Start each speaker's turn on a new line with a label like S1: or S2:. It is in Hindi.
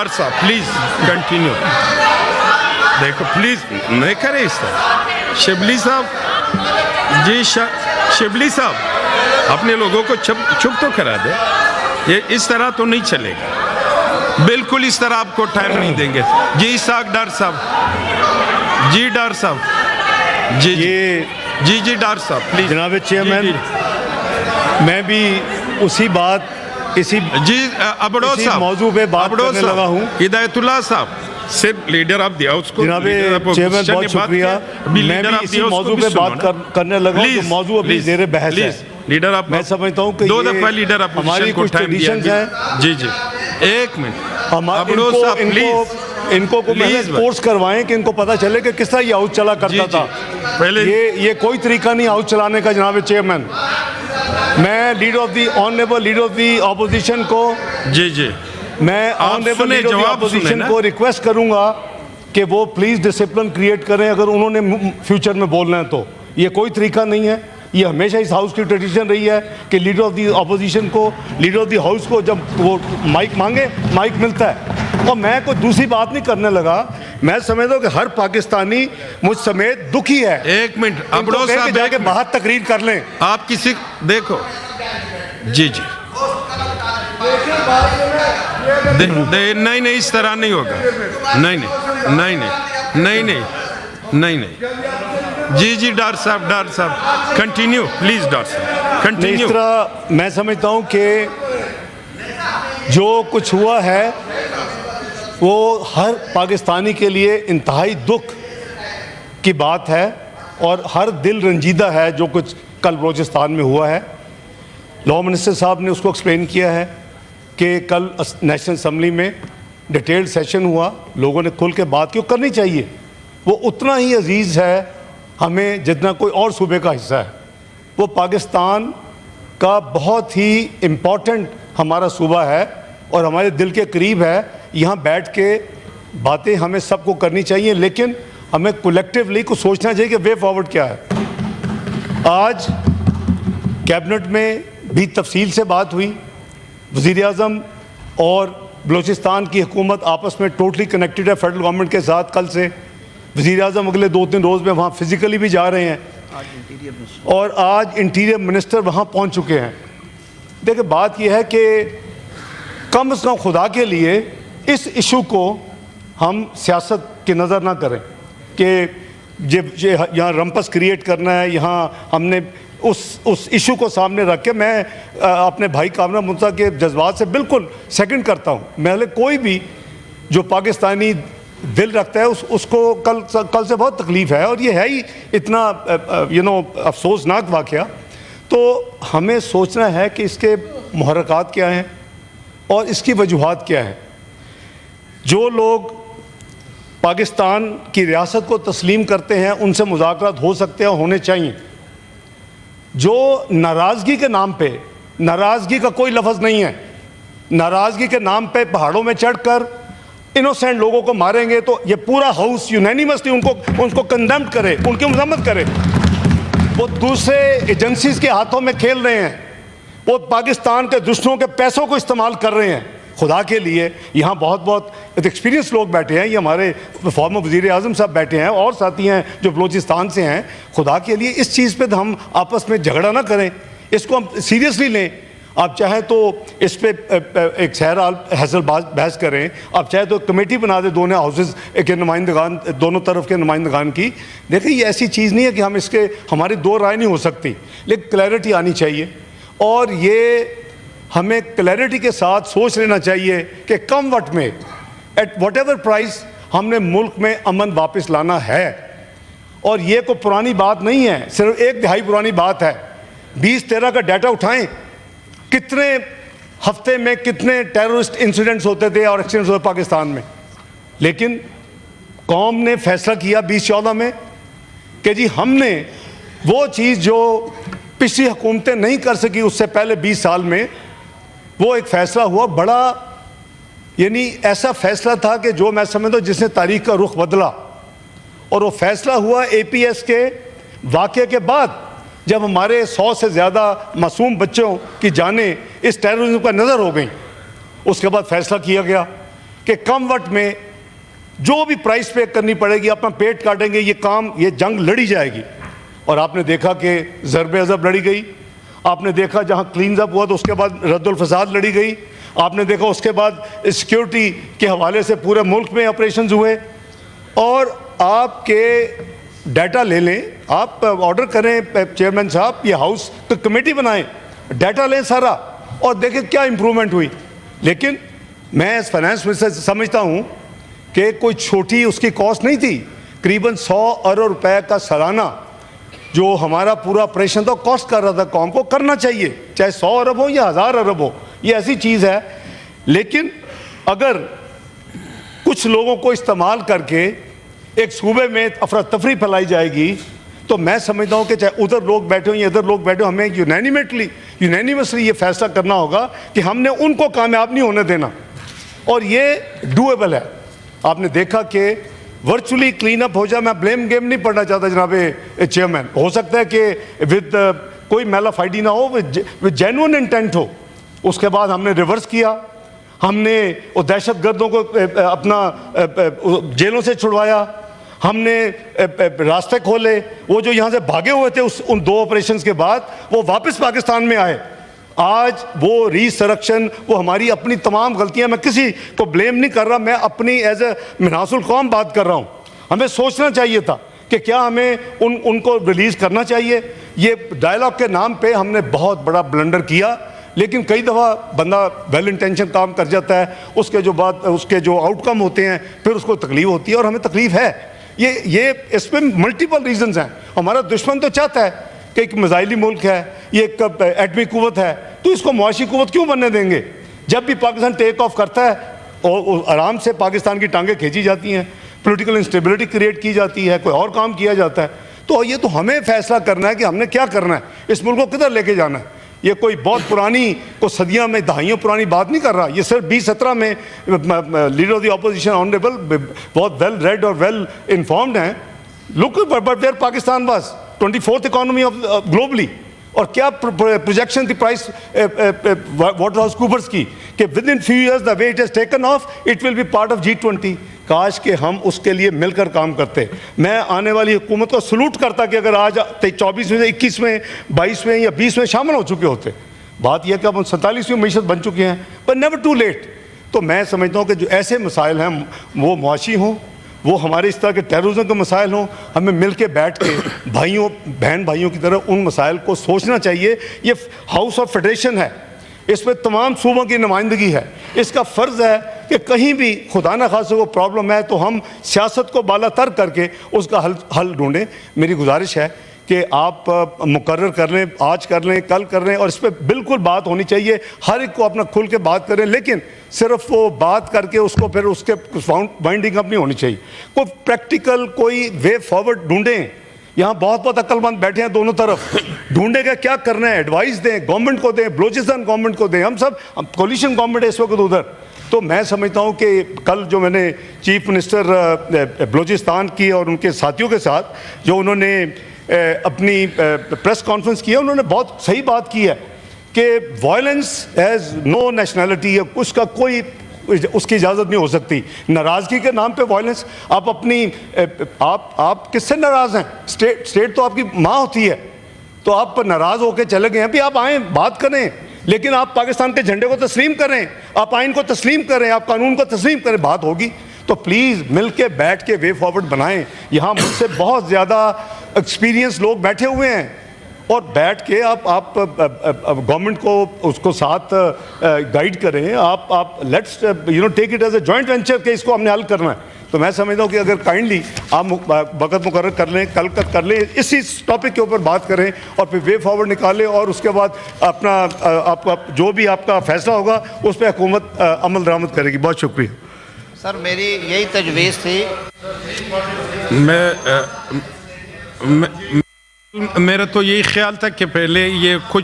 S1: डॉक्टर साहब प्लीज कंटिन्यू। देखो प्लीज नहीं करें इस तरह। शिबली साहब जी, शिबली साहब अपने लोगों को चुप तो करा दे। ये इस तरह तो नहीं चलेगा, बिल्कुल इस तरह आपको टाइम नहीं देंगे। जी इसाक डॉक्टर साहब, जी डॉक्टर साहब, जी जी जी डॉक्टर साहब प्लीज।
S2: जनाब चेयरमैन, मैं भी उसी बात इसी
S1: जी अबड़ोद साहब
S2: मौजू पे बात करने लगा हूँ।
S1: हिदायतुल्लाह साहब सिर्फ लीडर ऑफ दिया उसको।
S2: जनाब चेयरमैन बहुत शुक्रिया। मैं भी इसी मौजू पे बात करने लगा हूँ। मौजू अभी ज़ेरे बहस है।
S1: लीडर आप,
S2: मैं समझता हूँ कि
S1: दो दफा लीडर आप
S2: हमारी कुछ ट्रेडिशंस हैं।
S1: जी जी एक मिनट,
S2: इनको कोर्स करवाएं कि इनको पता चले कि किस तरह ये हाउस चला करता था।
S1: पहले
S2: ये कोई तरीका नहीं हाउस चलाने का। जनाब चेयरमैन, मैं leader of the honourable leader of the opposition को
S1: जी जी
S2: मैं honourable leader of the opposition को रिक्वेस्ट करूंगा कि वो प्लीज़ डिसिप्लिन क्रिएट करें अगर उन्होंने फ्यूचर में बोलना है तो। ये कोई तरीका नहीं है। ये हमेशा इस हाउस की ट्रेडिशन रही है कि लीडर ऑफ दी ऑपोजिशन को, लीडर ऑफ दी हाउस को जब वो माइक मांगे माइक मिलता है। और मैं कोई दूसरी बात नहीं करने लगा। मैं समझता हूँ कि हर पाकिस्तानी मुझ समेत दुखी है।
S1: एक मिनट अबड़ोद साहब
S2: जाके बाहर तकरीर कर लें।
S1: आप किसी देखो जी जी नहीं नहीं इस तरह नहीं होगा। नहीं नहीं नहीं नहीं नहीं नहीं नहीं नहीं जी जी डॉक्टर साहब कंटिन्यू प्लीज डॉक्टर साहब कंटिन्यू।
S2: इस तरह मैं समझता हूँ कि जो कुछ हुआ है वो हर पाकिस्तानी के लिए इंतहाई दुख की बात है और हर दिल रंजीदा है जो कुछ कल बलूचिस्तान में हुआ है। लॉ मिनिस्टर साहब ने उसको एक्सप्लेन किया है कि कल नेशनल असम्बली में डिटेल्ड सेशन हुआ, लोगों ने खुल के बात की, करनी चाहिए। वो उतना ही अजीज़ है हमें जितना कोई और सूबे का हिस्सा है। वो पाकिस्तान का बहुत ही इम्पॉर्टेंट हमारा सूबा है और हमारे दिल के करीब है। यहाँ बैठ के बातें हमें सबको करनी चाहिए, लेकिन हमें कलेक्टिवली को सोचना चाहिए कि वे फॉरवर्ड क्या है। आज कैबिनेट में भी तफसील से बात हुई। वज़ीर-ए-आज़म और बलूचिस्तान की हुकूमत आपस में टोटली कनेक्टेड है फेडरल गवर्नमेंट के साथ। कल से वज़ीर-ए-आज़म अगले 2-3 रोज़ में वहाँ फिज़िकली भी जा रहे हैं और आज इंटीरियर मिनिस्टर वहाँ पहुँच चुके हैं। देखिए बात यह है कि कम से कम खुदा के लिए इस इशू को हम सियासत की नज़र ना करें कि यहाँ रंपस क्रिएट करना है। यहाँ हमने उस इशू को सामने रख के मैं अपने भाई कामरान मुंसा के जज्बात से बिल्कुल सेकंड करता हूँ। मैं कोई भी जो पाकिस्तानी दिल रखता है उसको कल से बहुत तकलीफ़ है और ये है ही इतना अफसोसनाक वाक़या। तो हमें सोचना है कि इसके मुहर्रकात क्या हैं और इसकी वजूहात क्या हैं। जो लोग पाकिस्तान की रियासत को तस्लीम करते हैं उनसे मुज़ाकरात हो सकते हैं, होने चाहिए। जो नाराज़गी के नाम पे, नाराज़गी का कोई लफ्ज़ नहीं है, नाराज़गी के नाम पे पहाड़ों में चढ़कर इनोसेंट लोगों को मारेंगे तो ये पूरा हाउस यूनैनिमसली उनको कंडेम्ड करे, उनकी मजम्मत करे। वो दूसरे एजेंसीज के हाथों में खेल रहे हैं, वो पाकिस्तान के दुश्मनों के पैसों को इस्तेमाल कर रहे हैं। खुदा के लिए यहाँ बहुत एक्सपीरियंस लोग बैठे हैं। ये हमारे फॉर्मर वज़ीर-ए-आज़म साहब बैठे हैं और साथी हैं जो बलूचिस्तान से हैं। खुदा के लिए इस चीज़ पे हम आपस में झगड़ा ना करें, इसको हम सीरियसली लें। आप चाहें तो इस पर एक सहराल हैसल बहस करें, आप चाहे तो कमेटी बना दें दोनों हाउसेस के नुमाइंदगान, दोनों तरफ के नुमाइंदगान की। देखिए ये ऐसी चीज़ नहीं है कि हम इसके हमारी दो राय नहीं हो सकती, लेकिन क्लैरिटी आनी चाहिए। और ये हमें क्लैरिटी के साथ सोच लेना चाहिए कि कम वक्त में एट व्हाटएवर प्राइस हमने मुल्क में अमन वापस लाना है। और ये कोई पुरानी बात नहीं है, सिर्फ 1 दिहाई पुरानी बात है। 2013 का डाटा उठाएं, कितने हफ्ते में कितने टेररिस्ट इंसिडेंट्स होते थे और एक्सीडेंट्स होते पाकिस्तान में। लेकिन कौम ने फैसला किया 2014 में कि जी हमने वो चीज़ जो पिछली हुकूमतें नहीं कर सकी उससे पहले 20 साल में, वो एक फ़ैसला हुआ बड़ा, यानी ऐसा फ़ैसला था कि जो मैं समझता हूँ जिसने तारीख का रुख बदला। और वो फ़ैसला हुआ APS के वाक़े के बाद, जब हमारे 100 से ज़्यादा मासूम बच्चों की जानें इस टेररिज्म का नज़र हो गई। उसके बाद फ़ैसला किया गया कि कम वक्त में जो भी प्राइस पे करनी पड़ेगी अपना पेट काटेंगे, ये जंग लड़ी जाएगी। और आपने देखा कि ज़रबे अज़ब लड़ी गई, आपने देखा जहां क्लीन अप हुआ तो उसके बाद रद्दुल फसाद लड़ी गई, आपने देखा उसके बाद सिक्योरिटी के हवाले से पूरे मुल्क में ऑपरेशंस हुए। और आपके डाटा ले लें, आप ऑर्डर करें चेयरमैन साहब, ये हाउस तो कमेटी बनाएं, डाटा लें सारा और देखें क्या इंप्रूवमेंट हुई। लेकिन मैं एज फाइनेंस मिनिस्टर समझता हूं कि कोई छोटी उसकी कॉस्ट नहीं थी। करीबन 100 अरब रुपए का सालाना जो हमारा पूरा ऑपरेशन था कॉस्ट कर रहा था, कौम को करना चाहिए, चाहे 100 अरब हो या 1000 अरब हो, ये ऐसी चीज़ है। लेकिन अगर कुछ लोगों को इस्तेमाल करके एक सूबे में अफरा तफरी फैलाई जाएगी तो मैं समझता हूँ कि चाहे उधर लोग बैठे हो या इधर लोग बैठे हो, हमें यूनैनिमसली ये फैसला करना होगा कि हमने उनको कामयाब नहीं होने देना। और ये डूएबल है। आपने देखा कि वर्चुअली क्लीन अप हो जाए। मैं ब्लेम गेम नहीं पढ़ना चाहता जनाब चेयरमैन, हो सकता है कि विद कोई मेलाफाइडी ना हो, विद जेन्युइन इंटेंट हो। उसके बाद हमने रिवर्स किया, हमने वो दहशत गर्दों को अपना जेलों से छुड़वाया, हमने रास्ते खोले। वो जो यहाँ से भागे हुए थे उन 2 ऑपरेशंस के बाद वो वापस पाकिस्तान में आए। आज वो रिसरेक्शन, वो हमारी अपनी तमाम गलतियां, मैं किसी को ब्लेम नहीं कर रहा, मैं अपनी एज ए मिनासुल कौम बात कर रहा हूँ। हमें सोचना चाहिए था कि क्या हमें उनको रिलीज़ करना चाहिए। ये डायलॉग के नाम पे हमने बहुत बड़ा ब्लंडर किया, लेकिन कई दफ़ा बंदा वेल इंटेंशन काम कर जाता है, उसके जो आउटकम होते हैं फिर उसको तकलीफ होती है और हमें तकलीफ है। ये इसमें मल्टीपल रीजंस हैं। हमारा दुश्मन तो चाहता है कि एक मिसाइली मुल्क है, ये एक एटमी कुव्वत है, तो इसको मुआशी कुव्वत क्यों बनने देंगे। जब भी पाकिस्तान टेक ऑफ करता है और आराम से पाकिस्तान की टांगें खींची जाती हैं, पॉलिटिकल इंस्टेबिलिटी क्रिएट की जाती है, कोई और काम किया जाता है। तो ये तो हमें फैसला करना है कि हमने क्या करना है, इस मुल्क को किधर लेके जाना है। ये कोई बहुत पुरानी को सदियों में दहाइयों पुरानी बात नहीं कर रहा। ये सिर्फ 2017 में leader of the opposition honourable बहुत वेल रेड और वेल इन्फॉर्म्ड हैं। Look but where Pakistan was 24th economy of globally. और क्या प्रोजेक्शन थी प्राइस वाटर हाउस कूपर्स की कि with in few years the way it has taken of it will be part of G20। काश के हम उसके लिए मिलकर काम करते। मैं आने वाली हुकूमत को सलूट करता कि अगर आज 24 में 21 में 22 में या 20 में शामिल हो चुके होते। बात यह कि अब 47वीं मीशत बन चुके हैं, पर नेवर टू लेट। तो मैं समझता हूँ कि जो ऐसे मसाइल हैं वो मुआशी हों, वो हमारे इस तरह के टेररिज्म के मसाइल हों, हमें मिल के बैठ के बहन भाइयों की तरह उन मसाइल को सोचना चाहिए। ये हाउस ऑफ फेडरेशन है, इसमें तमाम सूबों की नुमाइंदगी है। इसका फ़र्ज़ है कि कहीं भी खुदा न खासा को प्रॉब्लम है तो हम सियासत को बाला तर करके उसका हल ढूंढें। मेरी गुजारिश है कि आप मुकर्रर कर लें, आज कर लें, कल कर लें, और इस पर बिल्कुल बात होनी चाहिए। हर एक को अपना खुल के बात करें, लेकिन सिर्फ वो बात करके उसको फिर उसके वाइंडिंग अप नहीं होनी चाहिए। कोई प्रैक्टिकल कोई वे फॉरवर्ड ढूंढें। यहाँ बहुत अक्लमंद बैठे हैं दोनों तरफ, ढूंढेगा क्या करना है, एडवाइस दें, गवर्नमेंट को दें, बलूचिस्तान गवर्नमेंट को दें। हम सब कोलिशन गवर्नमेंट है इस वक्त उधर। तो मैं समझता हूँ कि कल जो मैंने चीफ मिनिस्टर बलूचिस्तान की और उनके साथियों के साथ जो उन्होंने अपनी प्रेस कॉन्फ्रेंस की है, उन्होंने बहुत सही बात की है कि वायलेंस हैज़ नो नेशनैलिटी, उसका कोई उसकी इजाज़त नहीं हो सकती। नाराज़गी के नाम पे वायलेंस, आप अपनी आप किससे नाराज़ हैं? स्टेट तो आपकी माँ होती है, तो आप नाराज़ होकर चले गए हैं। अभी आप आएँ, बात करें, लेकिन आप पाकिस्तान के झंडे को तस्लीम करें, आप आइन को तस्लीम करें, आप कानून को तस्लीम करें, बात होगी। तो प्लीज़ मिल के बैठ के वे फॉरवर्ड बनाएं। यहाँ मुझसे बहुत ज़्यादा एक्सपीरियंस लोग बैठे हुए हैं, और बैठ के आप गवर्नमेंट को उसको साथ गाइड करें। आप let's take it as a joint venture के इसको हमने हल करना है। तो मैं समझता हूँ कि अगर काइंडली आप वक़्त मुकर्रर कर लें, कल कर लें, इसी टॉपिक के ऊपर बात करें और फिर वे फॉरवर्ड निकालें, और उसके बाद अपना आपका जो भी आपका फैसला होगा उस पर हुकूमत अमल दरामद करेगी। बहुत शुक्रिया
S3: सर, मेरी यही तजवीज़ थी।
S1: मेरा तो यही ख्याल था कि पहले ये कुछ